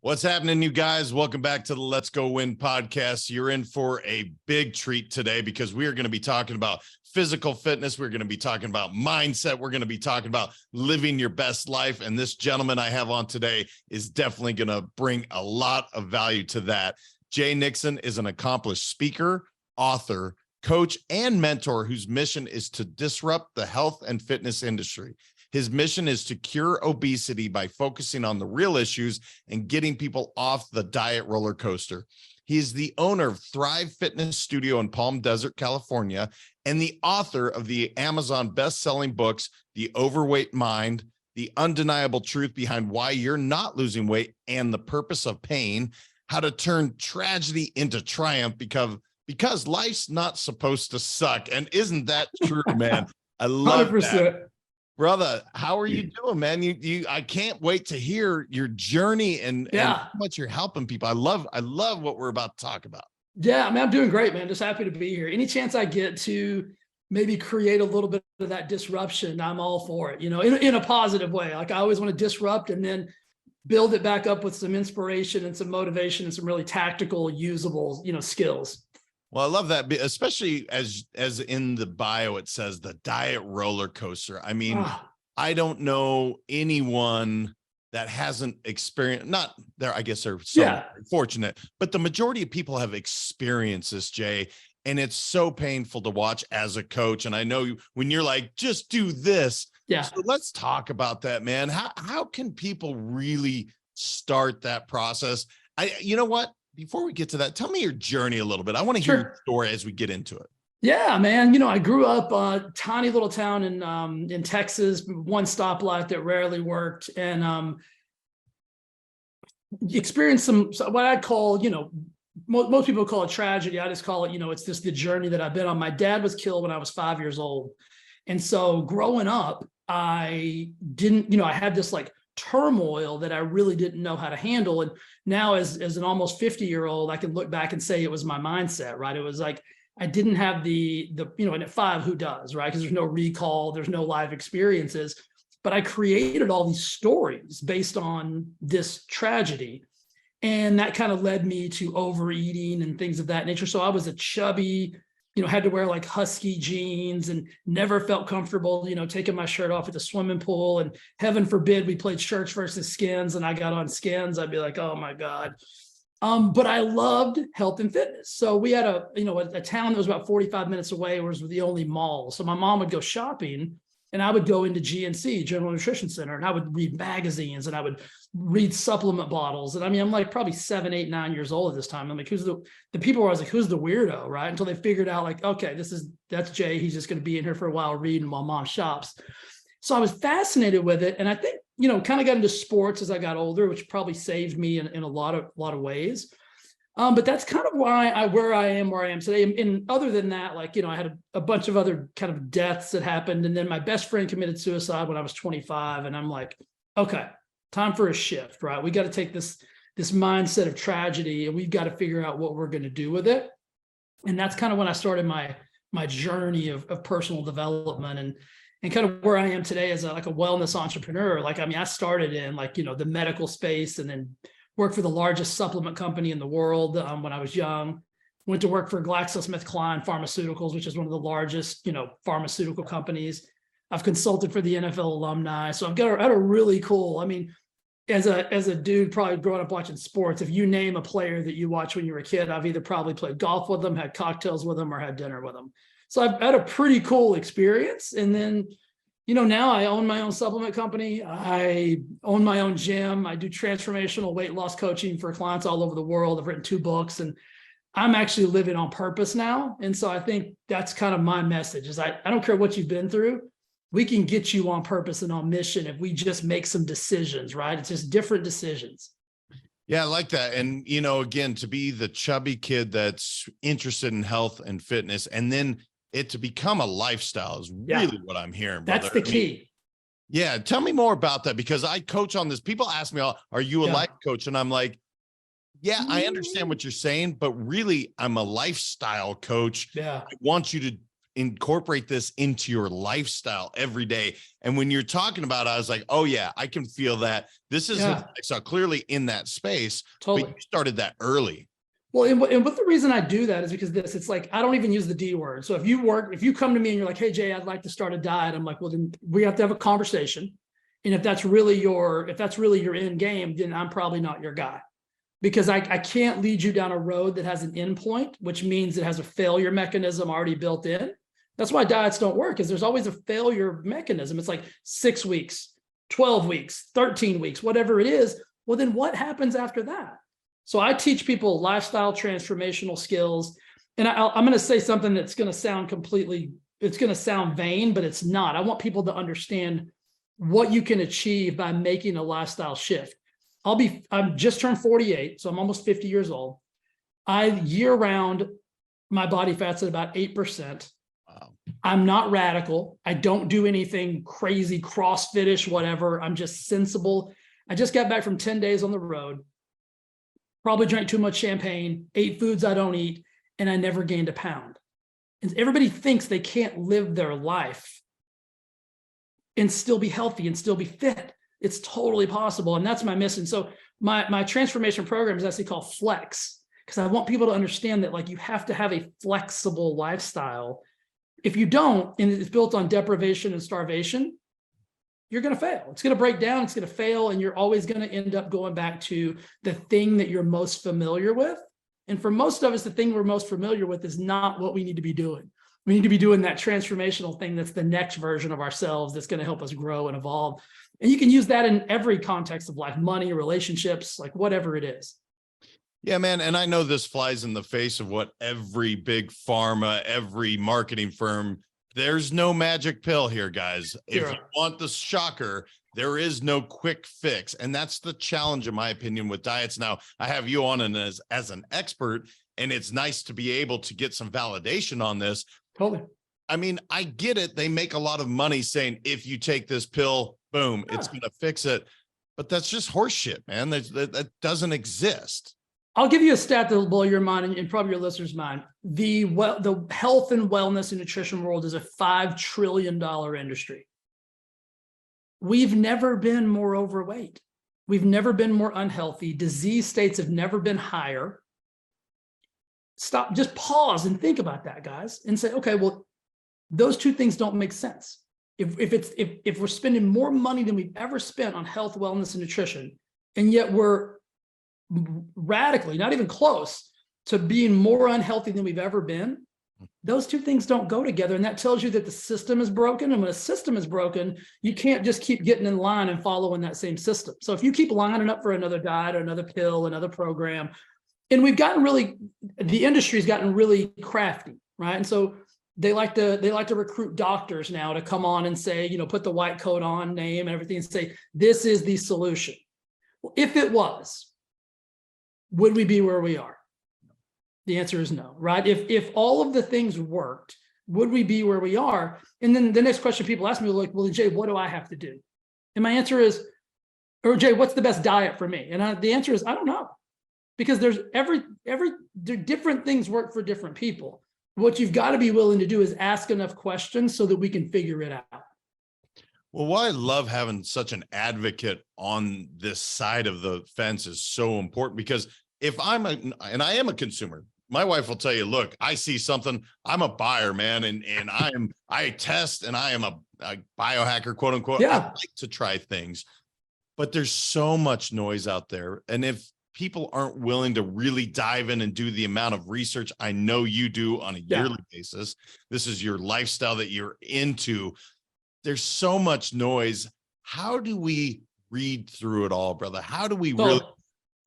What's happening, you guys? Welcome back to the Let's Go Win podcast. You're in for a big treat today because we are going to be talking about physical fitness. We're going to be talking about mindset. We're going to be talking about living your best life. And this gentleman I have on today is definitely going to bring a lot of value to that. Jay Nixon is an accomplished speaker, author, coach, and mentor whose mission is to disrupt the health and fitness industry. His mission is to cure obesity by focusing on the real issues and getting people off the diet roller coaster. He is the owner of Thrive Fitness Studio in Palm Desert, California, and the author of the Amazon best-selling books, The Overweight Mind, The Undeniable Truth Behind Why You're Not Losing Weight, and The Purpose of Pain, How to Turn Tragedy into Triumph because life's not supposed to suck. And isn't that true, man? I love 100%. That. Brother, how are you doing, man? I can't wait to hear your journey and how much you're helping people. I love what we're about to talk about. Yeah, I mean, I'm doing great, man. Just happy to be here. Any chance I get to maybe create a little bit of that disruption, I'm all for it, in a positive way. Like I always want to disrupt and then build it back up with some inspiration and some motivation and some really tactical, usable, skills. Well, I love that, especially as in the bio, it says the diet roller coaster. I mean, I don't know anyone that hasn't experienced, not there. I guess they're so fortunate, but the majority of people have experienced this, Jay, and it's so painful to watch as a coach. And I know when you're like, just do this. Yeah. So let's talk about that, man. How can people really start that process? You know what? Before we get to that, tell me your journey a little bit. I want to hear your story as we get into it. Yeah, man. I grew up a tiny little town in Texas, one stoplight that rarely worked, and experienced some what I'd call, most people call it tragedy. I just call it, it's just the journey that I've been on. My dad was killed when I was 5 years old, and so growing up, I didn't, I had this like turmoil that I really didn't know how to handle. And now as an almost 50-year-old, I can look back and say it was my mindset, right? It was like, I didn't have the and at 5, who does, right? Because there's no recall, there's no live experiences, but I created all these stories based on this tragedy. And that kind of led me to overeating and things of that nature. So I was a chubby, had to wear like husky jeans and never felt comfortable, taking my shirt off at the swimming pool. And heaven forbid we played Church versus Skins and I got on Skins. I'd be like, oh my God. But I loved health and fitness. So we had a town that was about 45 minutes away, was the only mall. So my mom would go shopping and I would go into GNC, General Nutrition Center, and I would read magazines and I would read supplement bottles. And I mean, I'm like probably 7, 8, 9 years old at this time. I'm like, the people were, I was like, who's the weirdo, right? Until they figured out like, okay, that's Jay. He's just going to be in here for a while reading while mom shops. So I was fascinated with it. And I think, kind of got into sports as I got older, which probably saved me in a lot of ways. But that's kind of why where I am today. And other than that, like, I had a bunch of other kind of deaths that happened. And then my best friend committed suicide when I was 25. And I'm like, okay, time for a shift, right? We got to take this mindset of tragedy and we've got to figure out what we're going to do with it. And that's kind of when I started my journey of personal development and kind of where I am today as a wellness entrepreneur. Like, I mean, I started in the medical space and then worked for the largest supplement company in the world when I was young. Went to work for GlaxoSmithKline Pharmaceuticals, which is one of the largest, pharmaceutical companies. I've consulted for the NFL alumni. So I've got a really cool, I mean, as a dude probably growing up watching sports, if you name a player that you watch when you were a kid, I've either probably played golf with them, had cocktails with them, or had dinner with them. So I've had a pretty cool experience. And then, now I own my own supplement company. I own my own gym. I do transformational weight loss coaching for clients all over the world. I've written 2 books and I'm actually living on purpose now. And so I think that's kind of my message is I don't care what you've been through. We can get you on purpose and on mission if we just make some decisions, right? It's just different decisions. Yeah, I like that. And, again, to be the chubby kid that's interested in health and fitness and then it to become a lifestyle is really what I'm hearing, brother. That's the key. Yeah. Tell me more about that because I coach on this. People ask me, are you a life coach? And I'm like, yeah, I understand what you're saying, but really I'm a lifestyle coach. Yeah. I want you to incorporate this into your lifestyle every day. And when you're talking about it, I was like, oh yeah, I can feel that. This is his lifestyle, clearly in that space. Totally. But you started that early. Well, and what the reason I do that is because it's like, I don't even use the D word. So if you come to me and you're like, hey, Jay, I'd like to start a diet. I'm like, well, then we have to have a conversation. And if that's really your end game, then I'm probably not your guy, because I can't lead you down a road that has an end point, which means it has a failure mechanism already built in. That's why diets don't work, is there's always a failure mechanism. It's like 6 weeks, 12 weeks, 13 weeks, whatever it is. Well, then what happens after that? So I teach people lifestyle transformational skills. And I'm going to say something that's going to sound it's going to sound vain, but it's not. I want people to understand what you can achieve by making a lifestyle shift. I'm just turned 48, so I'm almost 50 years old. Year round, my body fat's at about 8%. Wow. I'm not radical. I don't do anything crazy, CrossFit-ish, whatever. I'm just sensible. I just got back from 10 days on the road. Probably drank too much champagne, ate foods I don't eat, and I never gained a pound. And everybody thinks they can't live their life and still be healthy and still be fit. It's totally possible. And that's my mission. So my transformation program is actually called Flex, because I want people to understand that, like, you have to have a flexible lifestyle. If you don't, and it's built on deprivation and starvation, you're going to fail. It's going to break down. It's going to fail. And you're always going to end up going back to the thing that you're most familiar with. And for most of us, the thing we're most familiar with is not what we need to be doing. We need to be doing that transformational thing that's the next version of ourselves that's going to help us grow and evolve. And you can use that in every context of life, money, relationships, like whatever it is. Yeah, man. And I know this flies in the face of what every big pharma, every marketing firm, there's no magic pill here, guys. If you want the shocker, there is no quick fix. And that's the challenge, in my opinion, with diets. Now, I have you on and as an expert, and it's nice to be able to get some validation on this. Totally. I mean, I get it. They make a lot of money saying, if you take this pill, boom, it's going to fix it. But that's just horse shit, man. That doesn't exist. I'll give you a stat that will blow your mind and probably your listeners' mind. The health and wellness and nutrition world is a $5 trillion industry. We've never been more overweight. We've never been more unhealthy. Disease states have never been higher. Stop, just pause and think about that, guys, and say, okay, well, those two things don't make sense. If we're spending more money than we've ever spent on health, wellness, and nutrition, and yet we're radically, not even close to being more unhealthy than we've ever been, those two things don't go together. And that tells you that the system is broken. And when a system is broken, you can't just keep getting in line and following that same system. So if you keep lining up for another diet or another pill, another program, and the industry's gotten really crafty, right? And so they like to recruit doctors now to come on and say, put the white coat on, name and everything, and say, this is the solution. Well, if it was, would we be where we are? The answer is no, right? If all of the things worked, would we be where we are? And then the next question people ask me, like, well, Jay, what do I have to do? And my answer is, or Jay, what's the best diet for me? And the answer is, I don't know, because there's different things work for different people. What you've got to be willing to do is ask enough questions so that we can figure it out. Well, why I love having such an advocate on this side of the fence is so important, because if I am a consumer, my wife will tell you, look, I see something, I'm a buyer, man. And I test, and I am a biohacker, quote unquote. Yeah. I like to try things, but there's so much noise out there. And if people aren't willing to really dive in and do the amount of research I know you do on a yearly basis, this is your lifestyle that you're into, there's so much noise. How do we read through it all, brother? How do we really,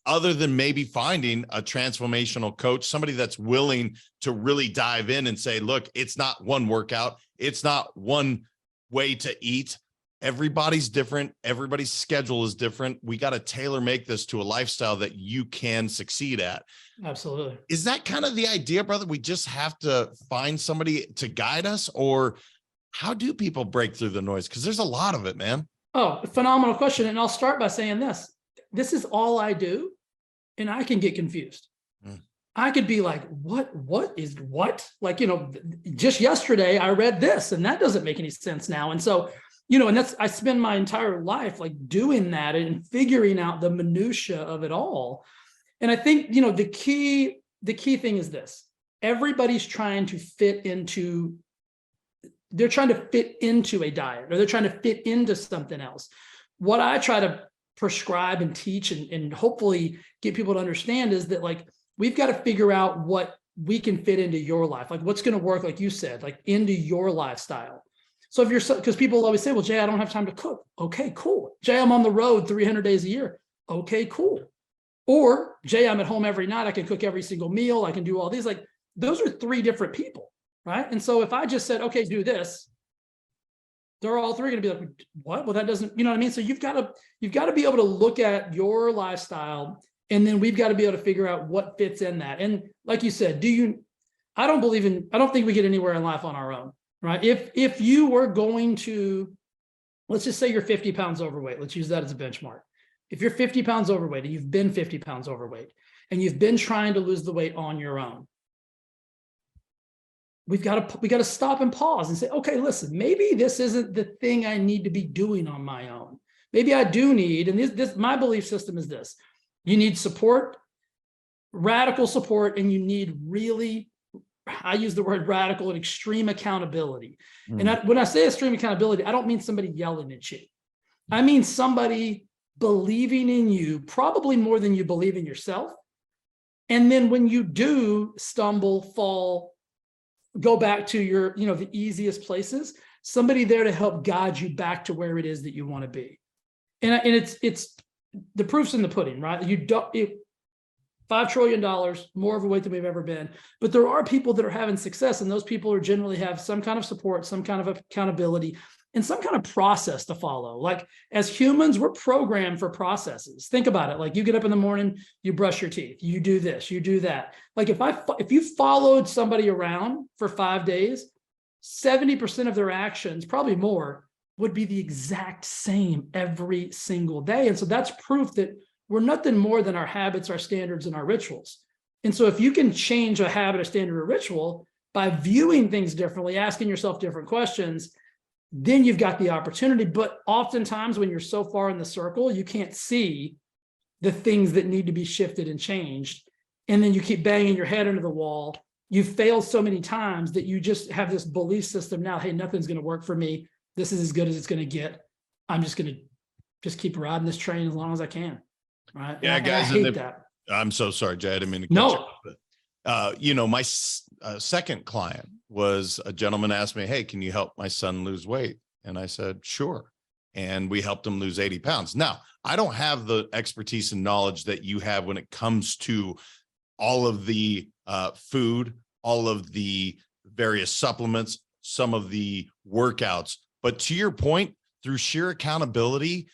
other than maybe finding a transformational coach, somebody that's willing to really dive in and say, look, it's not one workout, it's not one way to eat. Everybody's different. Everybody's schedule is different. We got to tailor make this to a lifestyle that you can succeed at. Absolutely. Is that kind of the idea, brother? We just have to find somebody to guide us, or how do people break through the noise? Because there's a lot of it, man. Oh, phenomenal question. And I'll start by saying this. This is all I do, and I can get confused. I could be like, what is what? Like, just yesterday I read this and that doesn't make any sense now. And so, and I spend my entire life like doing that and figuring out the minutia of it all. And I think, the key thing is this: everybody's trying to fit into a diet, or they're trying to fit into something else. What I try to prescribe and teach and hopefully get people to understand is that, like, we've got to figure out what we can fit into your life, like what's going to work, like you said, like into your lifestyle. So if because people always say, well, Jay, I don't have time to cook. Okay, cool. Jay, I'm on the road 300 days a year. Okay, cool. Or Jay, I'm at home every night. I can cook every single meal. I can do all these. Like, those are three different people, right? And so if I just said, okay, do this, they're all three going to be like, what? Well, that doesn't, you know what I mean? So you've got to be able to look at your lifestyle, and then we've got to be able to figure out what fits in that. And like you said, I don't think we get anywhere in life on our own, right? If you were going to, let's just say you're 50 pounds overweight. Let's use that as a benchmark. If you're 50 pounds overweight and you've been 50 pounds overweight and you've been trying to lose the weight on your own, we got to stop and pause and say, okay, listen, maybe this isn't the thing I need to be doing on my own. Maybe I do need, and this my belief system is this: you need support, radical support, and you need really, I use the word radical and extreme accountability. And when I say extreme accountability, I don't mean somebody yelling at you. I mean somebody believing in you, probably more than you believe in yourself. And then when you do stumble, fall, go back to your, the easiest places, somebody there to help guide you back to where it is that you want to be. And it's the proof's in the pudding, right? $5 trillion, more overweight than we've ever been. But there are people that are having success, and those people are generally have some kind of support, some kind of accountability, and some kind of process to follow. Like, as humans, we're programmed for processes. Think about it. Like, you get up in the morning, you brush your teeth, you do this, you do that. Like, if you followed somebody around for 5 days, 70% of their actions, probably more, would be the exact same every single day. And so that's proof that we're nothing more than our habits, our standards, and our rituals. And so if you can change a habit, a standard, or ritual by viewing things differently, asking yourself different questions, then you've got the opportunity. But oftentimes when you're so far in the circle, you can't see the things that need to be shifted and changed. And then you keep banging your head into the wall. You've failed so many times that you just have this belief system now, hey, nothing's going to work for me. This is as good as it's going to get. I'm just going to keep riding this train as long as I can. Right. Yeah, guys. I hate that. I'm so sorry, Jay. I didn't mean to cut you off, but, my second client was a gentleman asked me, hey, can you help my son lose weight? And I said, sure. And we helped him lose 80 pounds. Now, I don't have the expertise and knowledge that you have when it comes to all of the food, all of the various supplements, some of the workouts. But to your point, through sheer accountability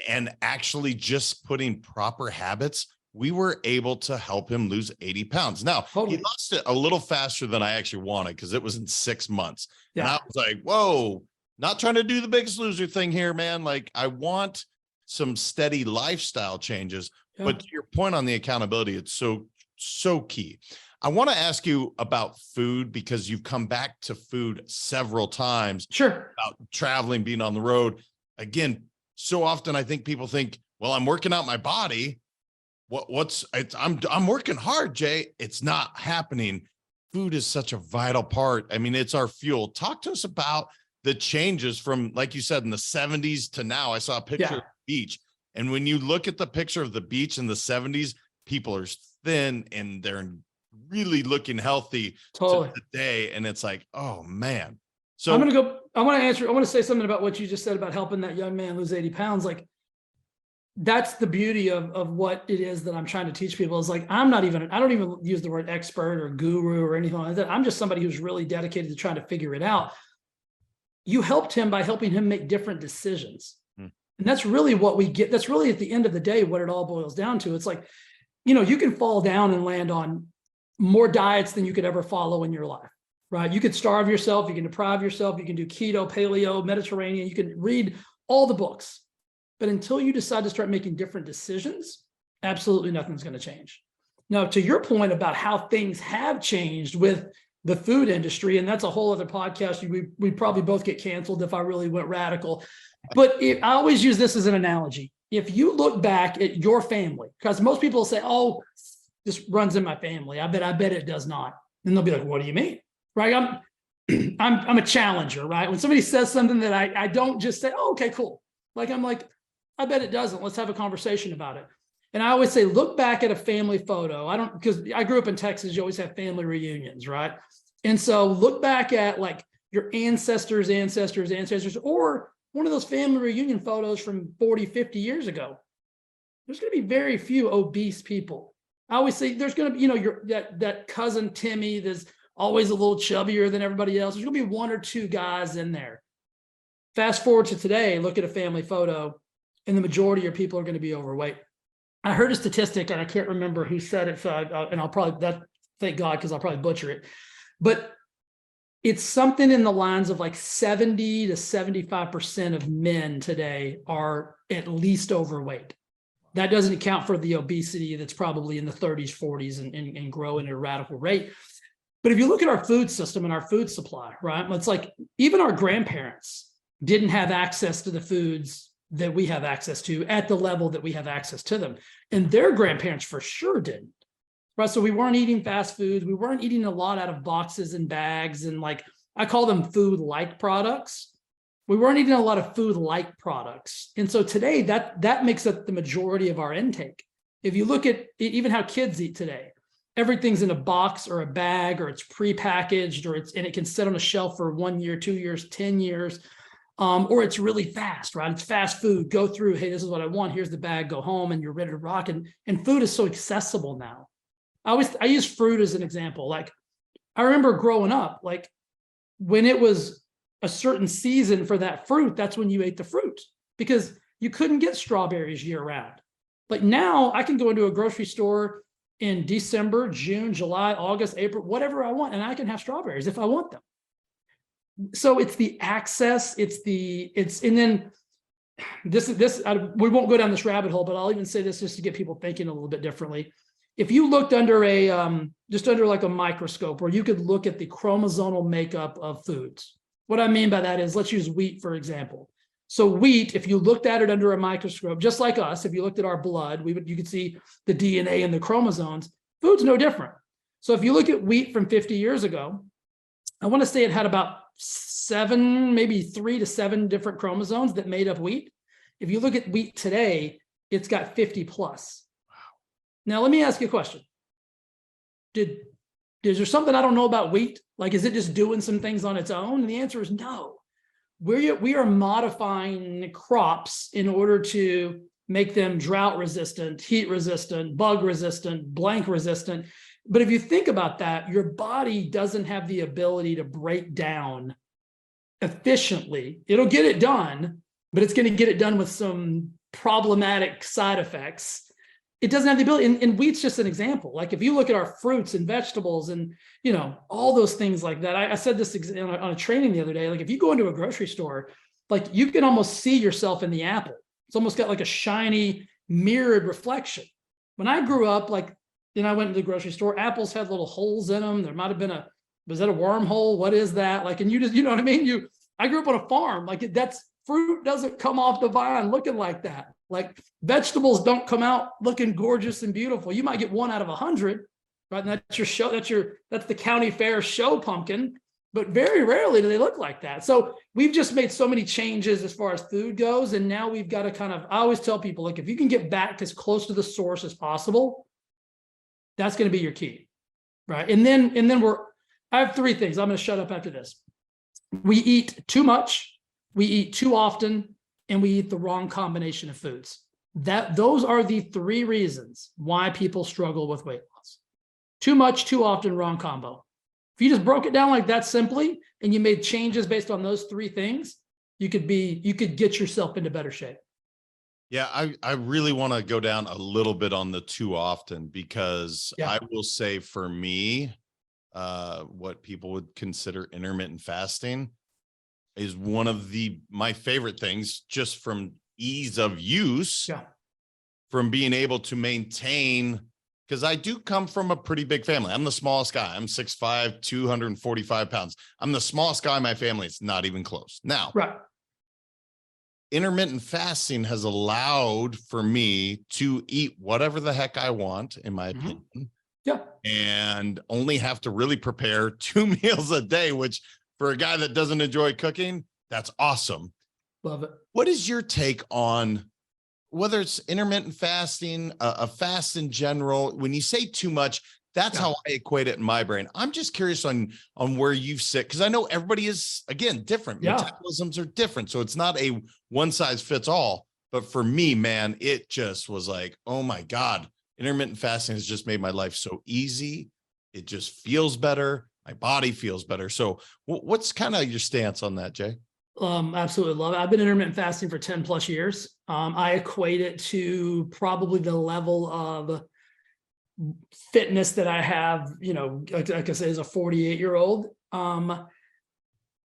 and actually just putting proper habits, we were able to help him lose 80 pounds. Now, he lost it a little faster than I actually wanted, because it was in 6 months. Yeah. And I was like, whoa, not trying to do the Biggest Loser thing here, man. Like, I want some steady lifestyle changes. Yeah. But to your point on the accountability, it's so key. I want to ask you about food, because you've come back to food several times. Sure. About traveling, being on the road. Again, so often I think people think, well, I'm working out my body. I'm working hard, Jay. It's not happening. Food is such a vital part. I mean, it's our fuel. Talk to us about the changes from, like you said, in the 70s to now. I saw a picture of the beach. And when you look at the picture of the beach in the 70s, people are thin and they're really looking healthy to today. And it's like, oh man. So I want to say something about what you just said about helping that young man lose 80 pounds. Like, that's the beauty of what it is that I'm trying to teach people, is like, I don't even use the word expert or guru or anything like that. I'm just somebody who's really dedicated to trying to figure it out. You helped him by helping him make different decisions. And that's really what we get. That's really, at the end of the day, what it all boils down to. It's like, you can fall down and land on more diets than you could ever follow in your life, right? You could starve yourself. You can deprive yourself. You can do keto, paleo, Mediterranean. You can read all the books. But until you decide to start making different decisions, absolutely nothing's going to change. Now, to your point about how things have changed with the food industry, and that's a whole other podcast. We probably both get canceled if I really went radical. But I always use this as an analogy. If you look back at your family, because most people say, "Oh, this runs in my family." I bet it does not. And they'll be like, "What do you mean?" Right? I'm a challenger, right? When somebody says something that I don't just say, "Oh, okay, cool." Like I'm like, I bet it doesn't. Let's have a conversation about it. And I always say, look back at a family photo. Because I grew up in Texas, you always have family reunions, right? And so look back at like your ancestors, or one of those family reunion photos from 40, 50 years ago. There's going to be very few obese people. I always say there's going to be, that cousin Timmy that's always a little chubbier than everybody else. There's going to be one or two guys in there. Fast forward to today, look at a family photo, and the majority of people are going to be overweight. I heard a statistic, and I can't remember who said it, so I'll probably, thank God, because I'll probably butcher it. But it's something in the lines of like 70 to 75% of men today are at least overweight. That doesn't account for the obesity that's probably in the 30s, 40s, and growing at a radical rate. But if you look at our food system and our food supply, right, it's like even our grandparents didn't have access to the foods that we have access to at the level that we have access to them. And their grandparents for sure didn't. Right. So we weren't eating fast foods. We weren't eating a lot out of boxes and bags. And like, I call them food-like products. We weren't eating a lot of food-like products. And so today that makes up the majority of our intake. If you look at even how kids eat today, everything's in a box or a bag, or it's prepackaged, and it can sit on a shelf for 1 year, 2 years, 10 years. Or it's really fast, right? It's fast food. Go through, hey, this is what I want. Here's the bag, go home, and you're ready to rock. And food is so accessible now. I use fruit as an example. Like I remember growing up, like when it was a certain season for that fruit, that's when you ate the fruit, because you couldn't get strawberries year round. Like now I can go into a grocery store in December, June, July, August, April, whatever I want, and I can have strawberries if I want them. So it's the access, and then we won't go down this rabbit hole, but I'll even say this just to get people thinking a little bit differently. If you looked under just under like a microscope, where you could look at the chromosomal makeup of foods. What I mean by that is, let's use wheat, for example. So wheat, if you looked at it under a microscope, just like us, if you looked at our blood, you could see the DNA and the chromosomes. Food's no different. So if you look at wheat from 50 years ago, I want to say it had about 7, maybe 3 to 7 different chromosomes that made up wheat. If you look at wheat today, it's got 50 plus. Wow. Now, let me ask you a question. Is there something I don't know about wheat? Like, is it just doing some things on its own? And the answer is no. We are modifying crops in order to make them drought resistant, heat resistant, bug resistant, blank resistant. But if you think about that, your body doesn't have the ability to break down efficiently. It'll get it done, but it's going to get it done with some problematic side effects. It doesn't have the ability. And wheat's just an example. Like if you look at our fruits and vegetables and, all those things like that. I said this on a training the other day. Like if you go into a grocery store, like you can almost see yourself in the apple. It's almost got like a shiny mirrored reflection. When I grew up, like, I went to the grocery store, apples had little holes in them. There might've been was that a wormhole? What is that? Like, and you just, you know what I mean? I grew up on a farm. Like fruit doesn't come off the vine looking like that. Like vegetables don't come out looking gorgeous and beautiful. You might get 1 out of 100, right? And that's your show. That's the county fair show pumpkin, but very rarely do they look like that. So we've just made so many changes as far as food goes. And now we've got to I always tell people, like, if you can get back as close to the source as possible, that's going to be your key, right? And then I have 3 things. I'm going to shut up after this. We eat too much, we eat too often, and we eat the wrong combination of foods. Those are the 3 reasons why people struggle with weight loss. Too much, too often, wrong combo. If you just broke it down like that simply, and you made changes based on those 3 things, you could get yourself into better shape. Yeah, I really want to go down a little bit on the too often, because I will say for me, what people would consider intermittent fasting is one of my favorite things, just from ease of use, from being able to maintain because I do come from a pretty big family. I'm the smallest guy. I'm 6'5", 245 pounds. I'm the smallest guy in my family. It's not even close. Now, Right. intermittent fasting has allowed for me to eat whatever the heck I want, in my opinion. Yeah. And only have to really prepare 2 meals a day, which for a guy that doesn't enjoy cooking, that's awesome. Love it. What is your take on whether it's intermittent fasting, a fast in general? When you say too much, that's how I equate it in my brain. I'm just curious on where you sit, because I know everybody is, again, different. Metabolisms are different. So it's not a one size fits all. But for me, man, it just was like, oh my God, intermittent fasting has just made my life so easy. It just feels better. My body feels better. So what's kind of your stance on that, Jay? Absolutely love it. I've been intermittent fasting for 10 plus years. I equate it to probably the level of fitness that I have, like I say, as a 48-year-old.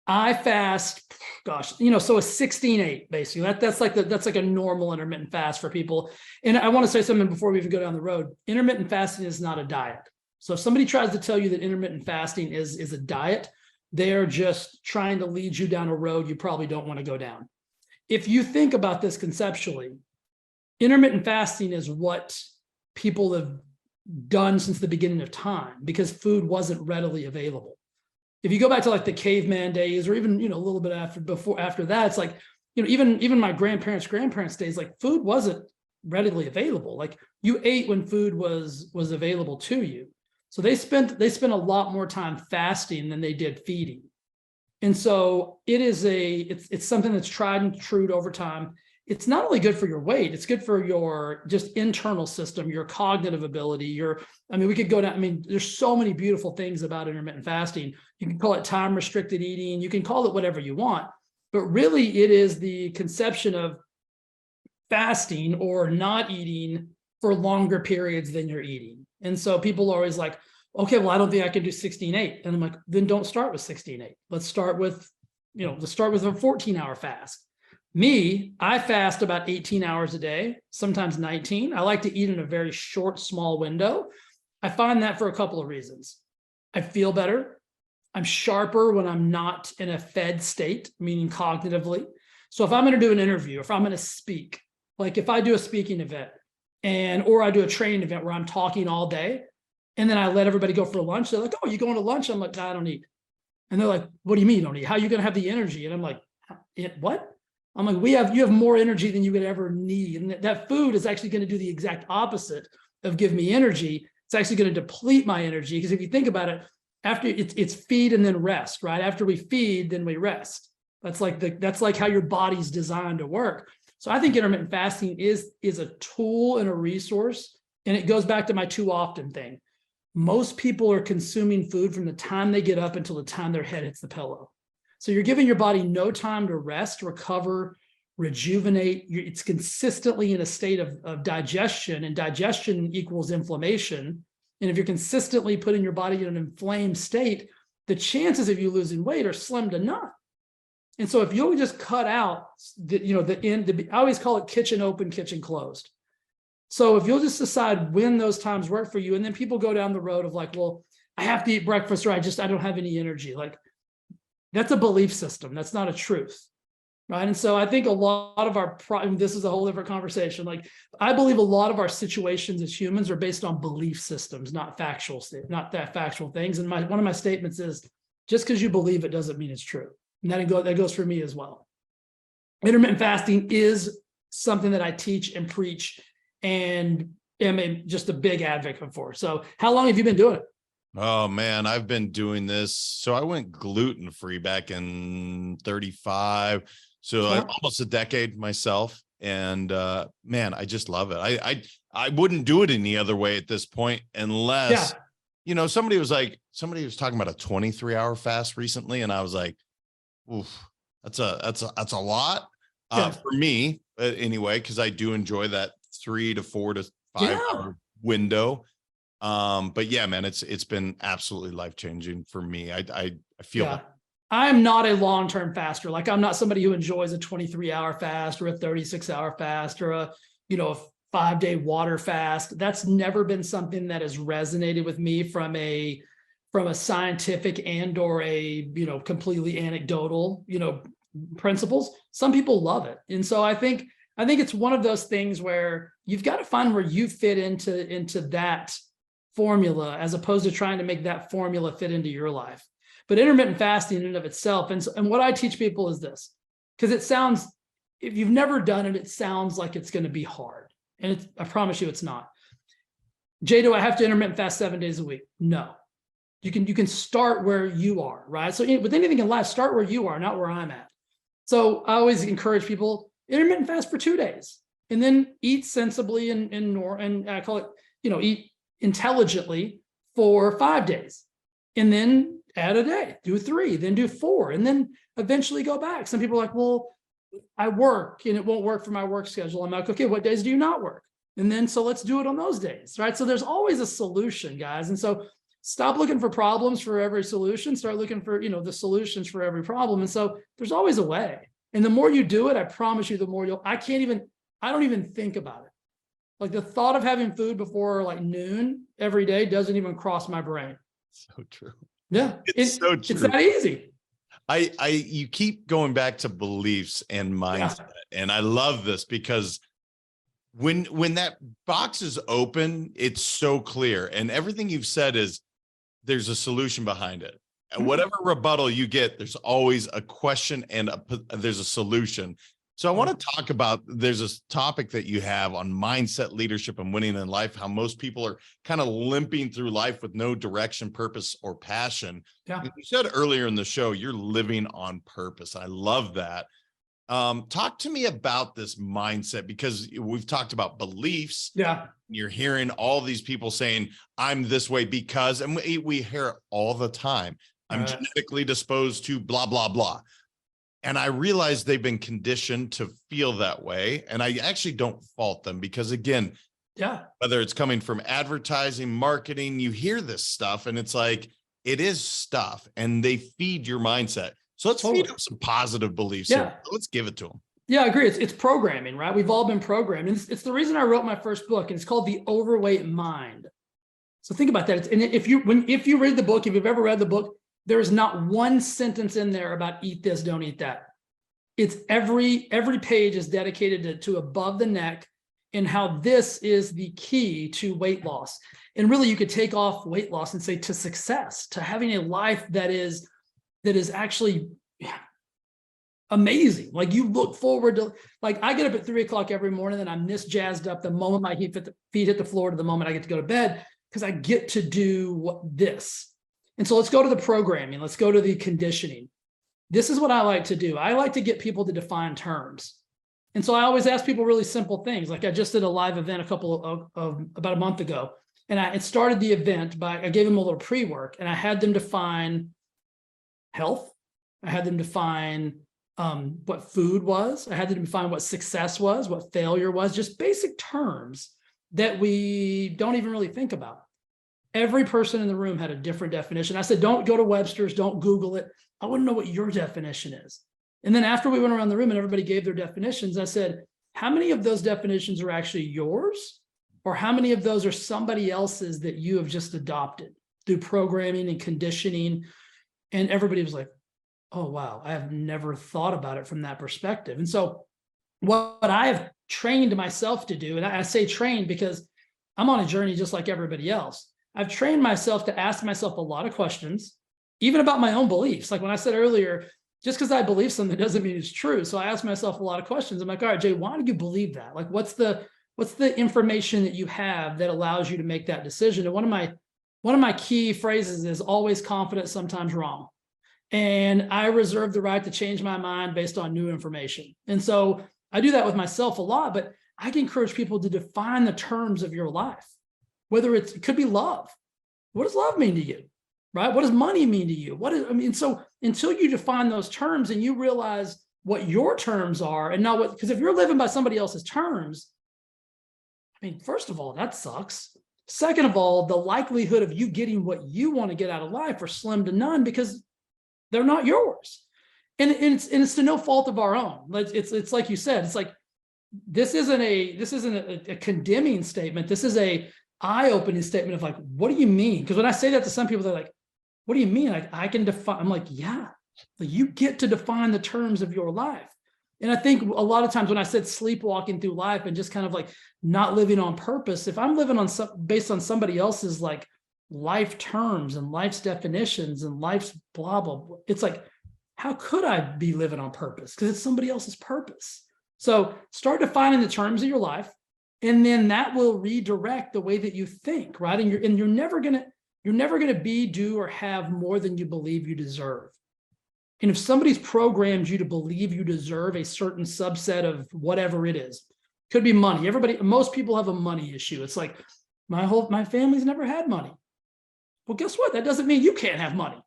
I fast, gosh, so a 16-8, basically. That's like a normal intermittent fast for people. And I want to say something before we even go down the road. Intermittent fasting is not a diet. So if somebody tries to tell you that intermittent fasting is a diet, they're just trying to lead you down a road you probably don't want to go down. If you think about this conceptually, intermittent fasting is what people have done since the beginning of time, because food wasn't readily available. If you go back to like the caveman days, or even, a little bit after that, it's like, even my grandparents' days, like food wasn't readily available. Like you ate when food was available to you. So they spent a lot more time fasting than they did feeding. And so it's something that's tried and true over time. It's not only good for your weight, it's good for your just internal system, your cognitive ability, we could go down. There's so many beautiful things about intermittent fasting. You can call it time restricted eating. You can call it whatever you want, but really it is the conception of fasting or not eating for longer periods than you're eating. And so people are always like, okay, well, I don't think I can do 16-8. And I'm like, then don't start with 16-8. Let's start with a 14-hour fast. Me, I fast about 18 hours a day, sometimes 19. I like to eat in a very short, small window. I find that for a couple of reasons. I feel better. I'm sharper when I'm not in a fed state, meaning cognitively. So if I'm going to do an interview, if I'm going to speak, like if I do a speaking event or I do a training event where I'm talking all day, and then I let everybody go for lunch, they're like, oh, you going to lunch? I'm like, no, I don't eat. And they're like, what do you mean you don't eat? How are you going to have the energy? And I'm like, what? I'm like, you have more energy than you could ever need. And that food is actually going to do the exact opposite of give me energy. It's actually going to deplete my energy. Because if you think about it, after it's feed and then rest, right? After we feed, then we rest. That's like how your body's designed to work. So I think intermittent fasting is a tool and a resource. And it goes back to my too often thing. Most people are consuming food from the time they get up until the time their head hits the pillow. So you're giving your body no time to rest, recover, rejuvenate. It's consistently in a state of digestion, and digestion equals inflammation. And if you're consistently putting your body in an inflamed state, the chances of you losing weight are slim to none. And so if you'll just cut out I always call it kitchen open, kitchen closed. So if you'll just decide when those times work for you, and then people go down the road of like, well, I have to eat breakfast or I don't have any energy. Like that's a belief system. That's not a truth. Right. And so I think a lot of this is a whole different conversation. Like I believe a lot of our situations as humans are based on belief systems, not factual things. And one of my statements is just because you believe it doesn't mean it's true. And that goes for me as well. Intermittent fasting is something that I teach and preach and am just a big advocate for. So how long have you been doing it? Oh man, I've been doing this. So I went gluten-free back in 35. So almost a decade myself. And man, I just love it. I wouldn't do it any other way at this point unless, somebody was talking about a 23-hour fast recently. And I was like, oof, that's a lot for me anyway, because I do enjoy that 3 to 4 to 5 hour window. But yeah, man, it's been absolutely life-changing for me. I feel like I'm not a long-term faster. Like I'm not somebody who enjoys a 23-hour fast or a 36-hour fast or a 5-day water fast. That's never been something that has resonated with me from a scientific and or a, you know, completely anecdotal, you know, principles. Some people love it. And so I think it's one of those things where you've got to find where you fit into that formula, as opposed to trying to make that formula fit into your life. But intermittent fasting in and of itself, and what I teach people is this, because it sounds, if you've never done it, it sounds like it's going to be hard. And I promise you it's not. Jay, do I have to intermittent fast 7 days a week? No. You can start where you are, right? So with anything in life, start where you are, not where I'm at. So I always encourage people, intermittent fast for 2 days, and then eat sensibly and I call it, you know, eat intelligently for 5 days, and then add a day, do 3, then do 4, and then eventually go back. Some people are like, well, I work and it won't work for my work schedule. I'm like, okay, what days do you not work? And then, so let's do it on those days, right? So there's always a solution, guys. And so stop looking for problems for every solution, start looking for, you know, the solutions for every problem. And so there's always a way. And the more you do it, I promise you, the more I don't even think about it. Like the thought of having food before like noon every day doesn't even cross my brain. So true. Yeah. It's so true. It's that easy. You keep going back to beliefs and mindset. Yeah. And I love this because when that box is open, it's so clear. And everything you've said is there's a solution behind it. And whatever rebuttal you get, there's always a question and there's a solution. So I want to talk about, there's this topic that you have on mindset, leadership, and winning in life, how most people are kind of limping through life with no direction, purpose, or passion. Yeah. You said earlier in the show, you're living on purpose. I love that. Talk to me about this mindset, because we've talked about beliefs. Yeah. You're hearing all these people saying, I'm this way because, and we hear it all the time. I'm genetically disposed to blah, blah, blah. And I realize they've been conditioned to feel that way. And I actually don't fault them, because again, yeah, whether it's coming from advertising, marketing, you hear this stuff and it's like, it is stuff and they feed your mindset. So let's feed them some positive beliefs. Yeah. Here. Let's give it to them. Yeah, I agree. It's programming, right? We've all been programmed. And it's the reason I wrote my first book, and it's called The Overweight Mind. So think about that. And if you read the book, if you've ever read the book, there is not one sentence in there about eat this, don't eat that. It's every page is dedicated to above the neck and how this is the key to weight loss. And really, you could take off weight loss and say to success, to having a life that is actually amazing. Like you look forward to, like I get up at 3 o'clock every morning and I'm this jazzed up the moment my feet hit the floor to the moment I get to go to bed, because I get to do this. And so let's go to the programming. Let's go to the conditioning. This is what I like to do. I like to get people to define terms. And so I always ask people really simple things. Like I just did a live event about a month ago. And I started the event by, I gave them a little pre-work and I had them define health. I had them define what food was. I had them define what success was, what failure was, just basic terms that we don't even really think about. Every person in the room had a different definition. I said, don't go to Webster's, don't Google it. I want to know what your definition is. And then after we went around the room and everybody gave their definitions, I said, how many of those definitions are actually yours? Or how many of those are somebody else's that you have just adopted through programming and conditioning? And everybody was like, oh, wow, I have never thought about it from that perspective. And so what I have trained myself to do, and I say trained because I'm on a journey just like everybody else. I've trained myself to ask myself a lot of questions, even about my own beliefs. Like when I said earlier, just because I believe something doesn't mean it's true. So I ask myself a lot of questions. I'm like, all right, Jay, why do you believe that? Like, what's the information that you have that allows you to make that decision? And one of my key phrases is always confident, sometimes wrong. And I reserve the right to change my mind based on new information. And so I do that with myself a lot, but I can encourage people to define the terms of your life. Whether it could be love. What does love mean to you? Right? What does money mean to you? So until you define those terms and you realize what your terms are and not what, because if you're living by somebody else's terms, I mean, first of all, that sucks. Second of all, the likelihood of you getting what you want to get out of life are slim to none because they're not yours. And it's to no fault of our own. It's like you said, it's like this isn't a condemning statement. This is a eye-opening statement of like, what do you mean? Because when I say that to some people, they're like, what do you mean? Like, I can define. I'm like, yeah, you get to define the terms of your life. And I think a lot of times when I said sleepwalking through life and just kind of like not living on purpose, if I'm living on based on somebody else's like life terms and life's definitions and life's blah, blah, blah, it's like, how could I be living on purpose? Because it's somebody else's purpose. So start defining the terms of your life, and then that will redirect the way that you think, right? And you're never gonna be, do, or have more than you believe you deserve. And if somebody's programmed you to believe you deserve a certain subset of whatever it is, could be money. Most people have a money issue. It's like, my family's never had money. Well, guess what? That doesn't mean you can't have money.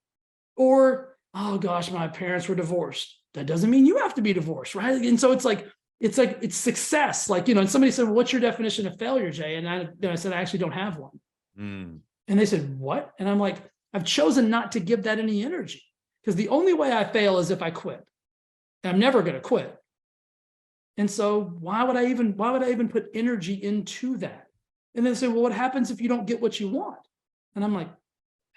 Or, oh gosh, my parents were divorced. That doesn't mean you have to be divorced, right? And so it's success. Like, and somebody said, well, what's your definition of failure, Jay? And I said, I actually don't have one. And they said, what? And I'm like, I've chosen not to give that any energy, because the only way I fail is if I quit. And I'm never going to quit. And so why would I even put energy into that? And then they say, well, what happens if you don't get what you want? And I'm like,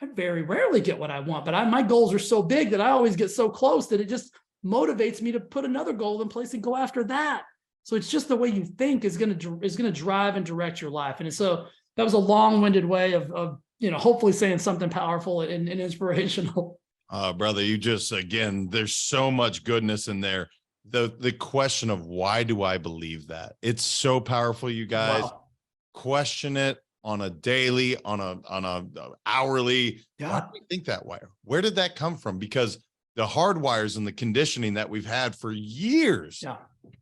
I very rarely get what I want, but my goals are so big that I always get so close that it just motivates me to put another goal in place and go after that. So it's just the way you think is going to drive and direct your life. And so that was a long-winded way of hopefully saying something powerful and inspirational. Brother, you just, again, there's so much goodness in there. The question of why do I believe that? It's so powerful, you guys. Wow. Question it on a daily, on a hourly. Yeah. Why do we think that way? Where did that come from? Because the hardwires and the conditioning that we've had for years,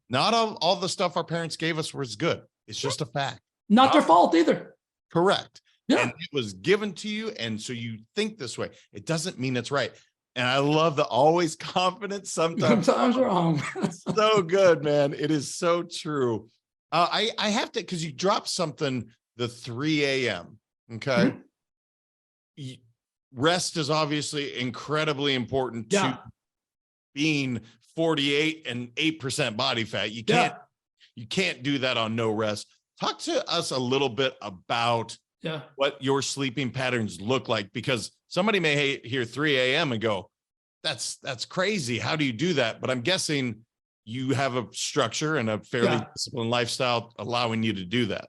not all the stuff our parents gave us was good. It's just a fact. Not their fault either. Correct. Yeah. And it was given to you. And so you think this way. It doesn't mean it's right. And I love the always confident, sometimes wrong. So good, man. It is so true. I have to, because you dropped something, the 3 a.m. Okay. Mm-hmm. Rest is obviously incredibly important to being 48 and 8% body fat. You can't do that on no rest. Talk to us a little bit about what your sleeping patterns look like, because somebody may hear 3 a.m. and go, that's crazy. How do you do that? But I'm guessing you have a structure and a fairly disciplined lifestyle allowing you to do that.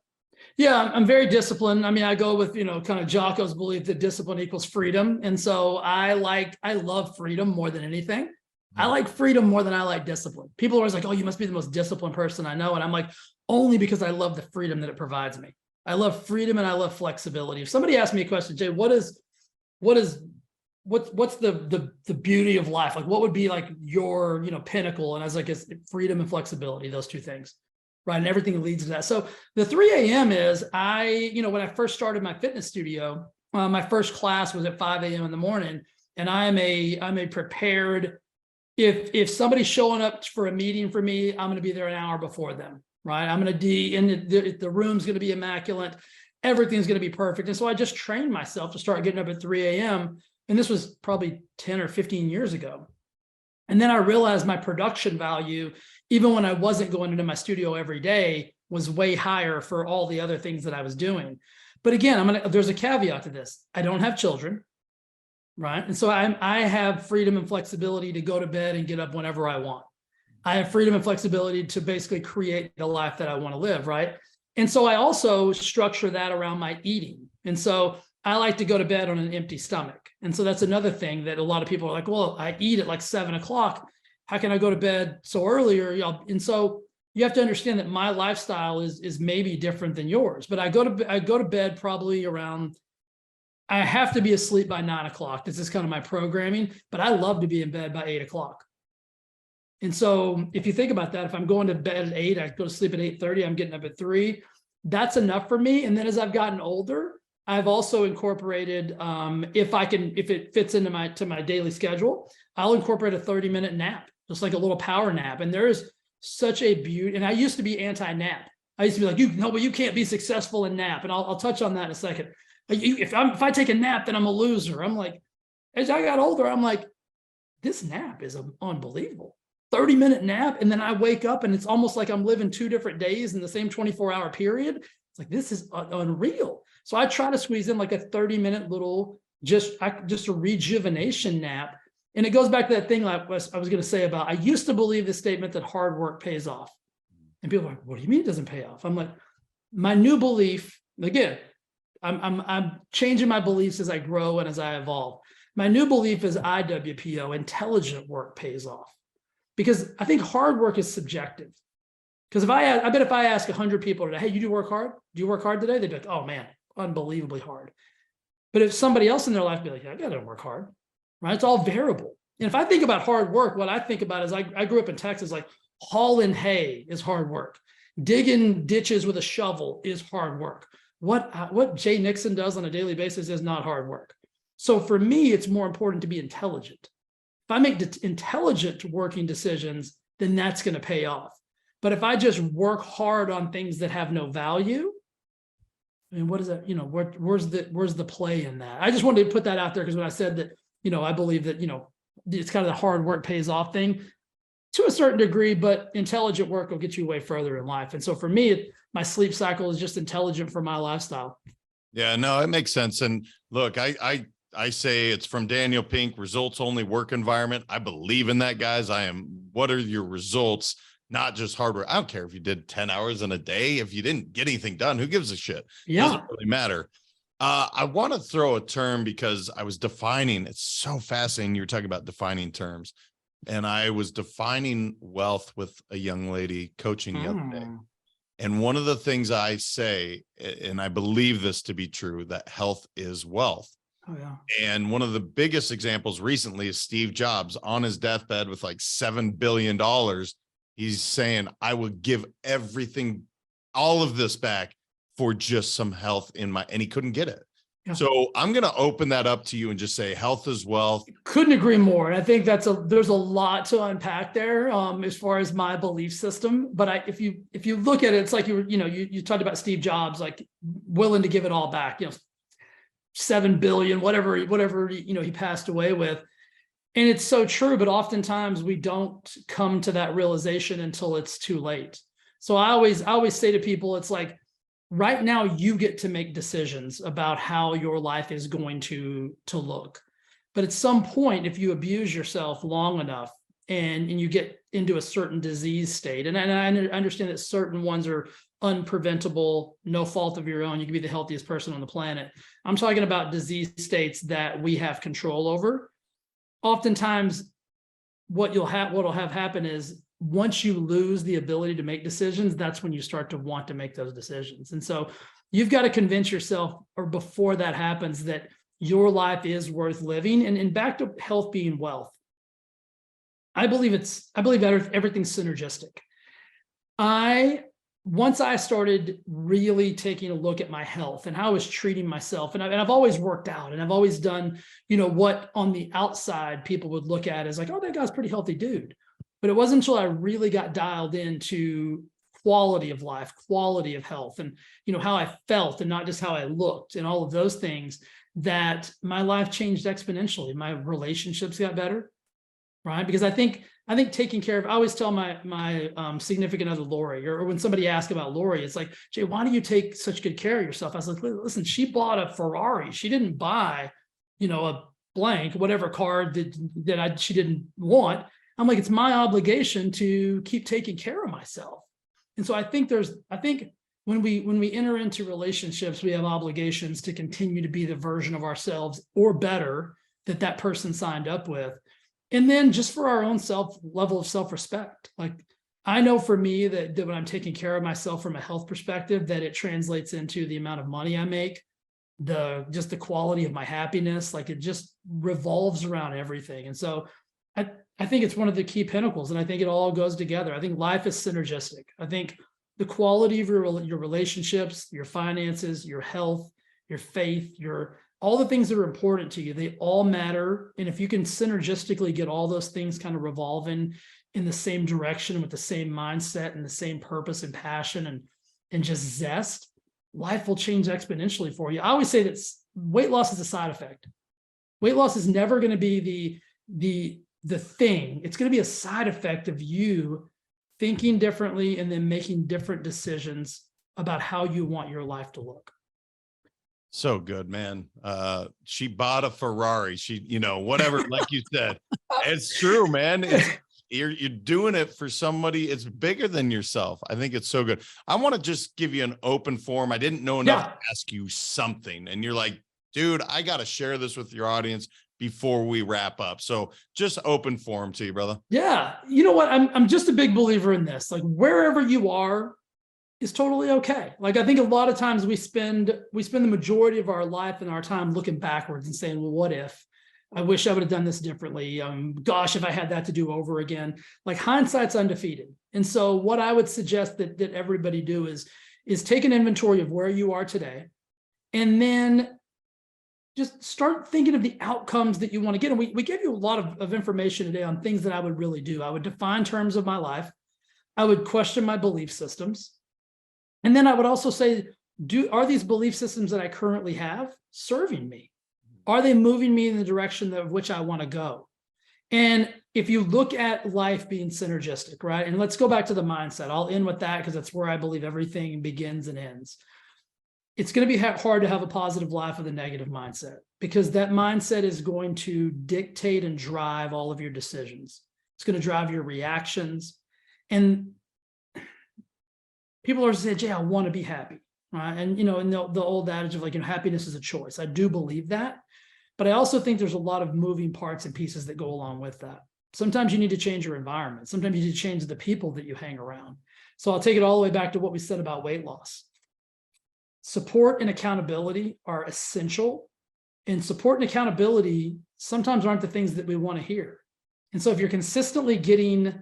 Yeah, I'm very disciplined. I mean, I go with, kind of Jocko's belief that discipline equals freedom. And so I love freedom more than anything. I like freedom more than I like discipline. People are always like, oh, you must be the most disciplined person I know. And I'm like, only because I love the freedom that it provides me. I love freedom and I love flexibility. If somebody asked me a question, Jay, what's the beauty of life? Like, what would be like your, pinnacle? And I was like, it's freedom and flexibility, those two things. Right. And everything leads to that. So the 3 a.m. is when I first started my fitness studio, my first class was at 5 a.m. in the morning. And I'm a prepared, if somebody's showing up for a meeting for me, I'm going to be there an hour before them. Right. I'm going to the room's going to be immaculate. Everything's going to be perfect. And so I just trained myself to start getting up at 3 a.m. And this was probably 10 or 15 years ago. And then I realized my production value, even when I wasn't going into my studio every day, was way higher for all the other things that I was doing. But again, there's a caveat to this. I don't have children, right? And so I have freedom and flexibility to go to bed and get up whenever I want. I have freedom and flexibility to basically create the life that I want to live, right? And so I also structure that around my eating. And so I like to go to bed on an empty stomach. And so that's another thing that a lot of people are like, well, I eat at like 7 o'clock. How can I go to bed so earlier? And so you have to understand that my lifestyle is maybe different than yours, but I go to bed probably around, I have to be asleep by 9 o'clock. This is kind of my programming, but I love to be in bed by 8 o'clock. And so if you think about that, if I'm going to bed at 8, I go to sleep at 8:30, I'm getting up at 3. That's enough for me. And then as I've gotten older, I've also incorporated, if it fits into my daily schedule, I'll incorporate a 30-minute nap, just like a little power nap. And there is such a beauty. And I used to be anti-nap. I used to be like, but you can't be successful in nap. And I'll touch on that in a second. If I take a nap, then I'm a loser. I'm like, as I got older, I'm like, this nap is unbelievable. 30-minute nap, and then I wake up and it's almost like I'm living 2 different days in the same 24-hour period. It's like, this is unreal. So I try to squeeze in like a 30-minute little, just a rejuvenation nap. And it goes back to that thing I was going to say about, I used to believe the statement that hard work pays off. And people are like, what do you mean it doesn't pay off? I'm like, my new belief, again, I'm changing my beliefs as I grow and as I evolve. My new belief is IWPO, intelligent work pays off. Because I think hard work is subjective. Because I bet if I ask 100 people today, hey, you work hard? Do you work hard today? They'd be like, oh man, unbelievably hard. But if somebody else in their life be like, yeah, I gotta work hard, right? It's all variable. And if I think about hard work, what I think about is I grew up in Texas, like hauling hay is hard work. Digging ditches with a shovel is hard work. What Jay Nixon does on a daily basis is not hard work. So for me, it's more important to be intelligent. If I make intelligent working decisions, then that's going to pay off. But if I just work hard on things that have no value, I mean, what is that? Where's the play in that? I just wanted to put that out there because when I said that, I believe that, it's kind of the hard work pays off thing to a certain degree, but intelligent work will get you way further in life. And so for me, my sleep cycle is just intelligent for my lifestyle. Yeah, no, it makes sense. And look, I say it's from Daniel Pink, results only work environment. I believe in that, guys. What are your results? Not just hard work. I don't care if you did 10 hours in a day. If you didn't get anything done, who gives a shit? Yeah. Doesn't really matter. I want to throw a term because I was defining, it's so fascinating. You were talking about defining terms. And I was defining wealth with a young lady coaching the other day. And one of the things I say, and I believe this to be true, that health is wealth. Oh, yeah. And one of the biggest examples recently is Steve Jobs on his deathbed with like $7 billion. He's saying, I would give everything, all of this back for just some health and he couldn't get it. Yeah. So I'm going to open that up to you and just say health is wealth. Couldn't agree more. And I think there's a lot to unpack there as far as my belief system. But if you look at it, it's like you talked about Steve Jobs, like willing to give it all back, 7 billion, whatever, he passed away with. And it's so true, but oftentimes we don't come to that realization until it's too late. So I always say to people, it's like, right now you get to make decisions about how your life is going to look. But at some point, if you abuse yourself long enough and you get into a certain disease state, and I understand that certain ones are unpreventable, no fault of your own, you can be the healthiest person on the planet. I'm talking about disease states that we have control over. Oftentimes, what'll have happen is once you lose the ability to make decisions, that's when you start to want to make those decisions. And so you've got to convince yourself, or before that happens, that your life is worth living. And back to health being wealth, I believe that everything's synergistic. Once I started really taking a look at my health and how I was treating myself, and I've always worked out and I've always done, what on the outside people would look at as like, oh, that guy's a pretty healthy dude. But it wasn't until I really got dialed into quality of life, quality of health, and how I felt and not just how I looked and all of those things, that my life changed exponentially. My relationships got better, right? Because I think taking care of, I always tell my significant other, Lori, or when somebody asks about Lori, it's like, Jay, why do you take such good care of yourself? I was like, listen, she bought a Ferrari. She didn't buy, a blank, whatever car that she didn't want. I'm like, it's my obligation to keep taking care of myself. And so I think when we enter into relationships, we have obligations to continue to be the version of ourselves or better that person signed up with. And then just for our own level of self-respect. Like, I know for me that when I'm taking care of myself from a health perspective, that it translates into the amount of money I make, just the quality of my happiness, like it just revolves around everything. And so I think it's one of the key pinnacles, and I think it all goes together. I think life is synergistic. I think the quality of your relationships, your finances, your health, your faith, all the things that are important to you, they all matter. And if you can synergistically get all those things kind of revolving in the same direction with the same mindset and the same purpose and passion and just zest, life will change exponentially for you. I always say that weight loss is a side effect. Weight loss is never going to be the the thing. It's going to be a side effect of you thinking differently and then making different decisions about how you want your life to look. So good, man. She bought a Ferrari. She, whatever, like you said, it's true, man. You're doing it for somebody. It's bigger than yourself. I think it's so good. I want to just give you an open forum. I didn't know enough to ask you something. And you're like, dude, I got to share this with your audience before we wrap up. So just open forum to you, brother. Yeah. You know what? I'm just a big believer in this. Like, wherever you are is totally okay. Like, I think a lot of times we spend the majority of our life and our time looking backwards and saying, well, what if? I wish I would have done this differently. Gosh, if I had that to do over again. Like, hindsight's undefeated. And so what I would suggest that everybody do is take an inventory of where you are today, and then just start thinking of the outcomes that you want to get. And we gave you a lot of information today on things that I would really do. I would define terms of my life. I would question my belief systems. And then I would also say, are these belief systems that I currently have serving me? Are they moving me in the direction of which I want to go? And if you look at life being synergistic, right? And let's go back to the mindset. I'll end with that because that's where I believe everything begins and ends. It's going to be hard to have a positive life with a negative mindset, because that mindset is going to dictate and drive all of your decisions. It's going to drive your reactions. And people are saying, Jay, I want to be happy. Right? And, in the old adage of, like, happiness is a choice. I do believe that. But I also think there's a lot of moving parts and pieces that go along with that. Sometimes you need to change your environment. Sometimes you need to change the people that you hang around. So I'll take it all the way back to what we said about weight loss. Support and accountability are essential. And support and accountability sometimes aren't the things that we want to hear. And so if you're consistently getting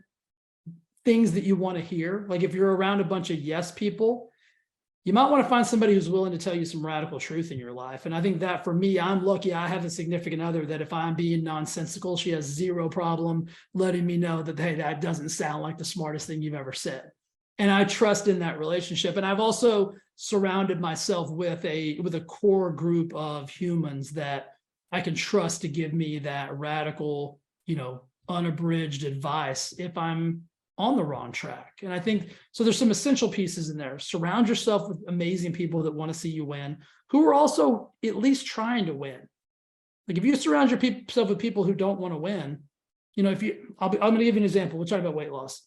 things that you want to hear, like if you're around a bunch of yes people, you might want to find somebody who's willing to tell you some radical truth in your life. And I think that for me, I'm lucky I have a significant other that if I'm being nonsensical, she has zero problem letting me know that, hey, that doesn't sound like the smartest thing you've ever said. And I trust in that relationship. And I've also surrounded myself with a core group of humans that I can trust to give me that radical, unabridged advice if I'm on the wrong track. And I think, so there's some essential pieces in there. Surround yourself with amazing people that want to see you win, who are also at least trying to win. Like, if you surround yourself with people who don't want to win, I'm going to give you an example. We're talking about weight loss.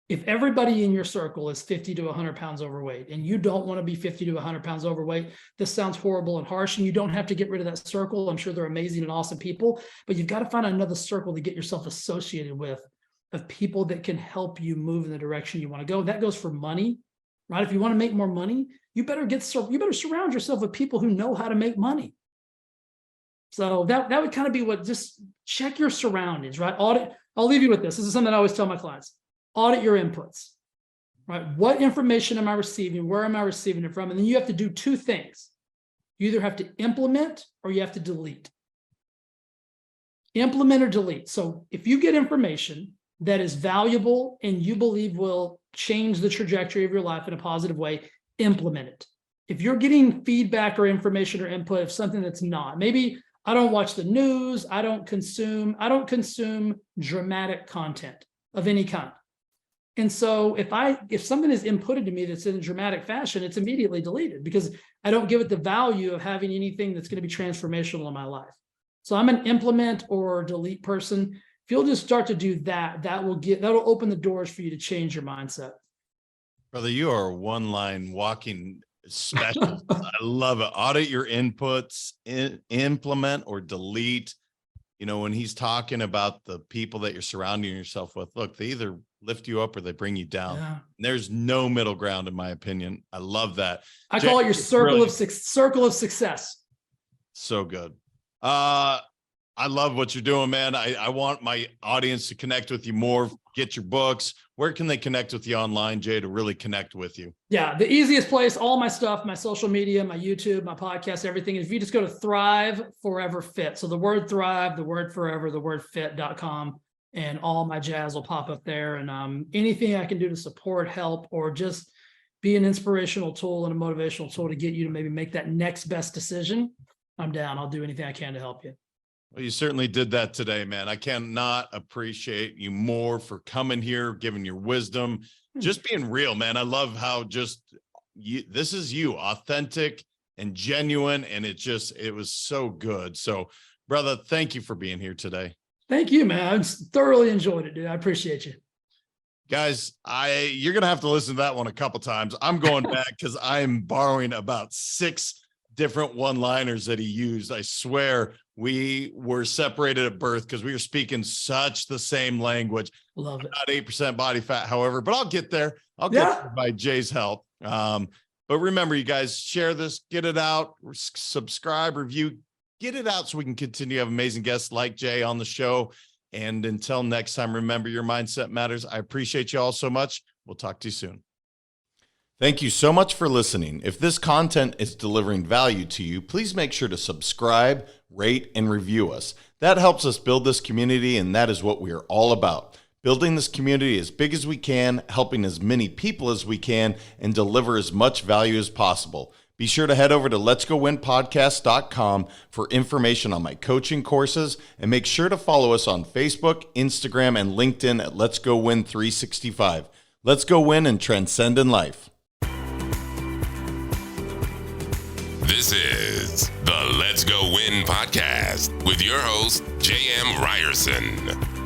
If everybody in your circle is 50 to 100 pounds overweight and you don't want to be 50 to 100 pounds overweight, this sounds horrible and harsh, and you don't have to get rid of that circle. I'm sure they're amazing and awesome people, but you've got to find another circle to get yourself associated with, of people that can help you move in the direction you want to go. That goes for money, right? If you want to make more money, you better surround yourself with people who know how to make money. So that would kind of be just check your surroundings, right? I'll leave you with this. This is something I always tell my clients. Audit your inputs, right? What information am I receiving? Where am I receiving it from? And then you have to do two things. You either have to implement or you have to delete. Implement or delete. So if you get information that is valuable and you believe will change the trajectory of your life in a positive way, implement it. If you're getting feedback or information or input of something that's not, maybe I don't watch the news, I don't consume dramatic content of any kind. And so if something is inputted to me that's in a dramatic fashion, it's immediately deleted because I don't give it the value of having anything that's going to be transformational in my life. So I'm an implement or delete person. If you'll just start to do that, that'll open the doors for you to change your mindset. Brother, you are a one-line walking special. I love it. Audit your inputs, implement or delete. When he's talking about the people that you're surrounding yourself with, look, they either lift you up or they bring you down. Yeah. There's no middle ground, in my opinion. I love that. I call it your circle of success. So good. I love what you're doing, man. I want my audience to connect with you more, get your books. Where can they connect with you online, Jay, to really connect with you? Yeah, the easiest place, all my stuff, my social media, my YouTube, my podcast, everything, is if you just go to Thrive Forever Fit. So the word Thrive, the word Forever, the word fit.com, and all my jazz will pop up there. And anything I can do to support, help, or just be an inspirational tool and a motivational tool to get you to maybe make that next best decision, I'm down. I'll do anything I can to help you. Well, you certainly did that today, man. I cannot appreciate you more for coming here, giving your wisdom, just being real, man. I love how just this is you, authentic and genuine. And it was so good. So, brother, thank you for being here today. Thank you, man. I thoroughly enjoyed it, dude. I appreciate you. Guys, you're going to have to listen to that one a couple times. I'm going back because I'm borrowing about 6 different one-liners that he used. I swear we were separated at birth because we were speaking such the same language. Love it. Not 8% body fat, however, but I'll get there. I'll get there by Jay's help. But remember, you guys, share this, get it out, subscribe, review, get it out so we can continue to have amazing guests like Jay on the show. And until next time, remember, your mindset matters. I appreciate you all so much. We'll talk to you soon. Thank you so much for listening. If this content is delivering value to you, please make sure to subscribe, rate, and review us. That helps us build this community, and that is what we are all about. Building this community as big as we can, helping as many people as we can, and deliver as much value as possible. Be sure to head over to letsgowinpodcast.com for information on my coaching courses, and make sure to follow us on Facebook, Instagram, and LinkedIn at Let's Go Win 365. Let's go win and transcend in life. This is the Let's Go Win podcast with your host, J.M. Ryerson.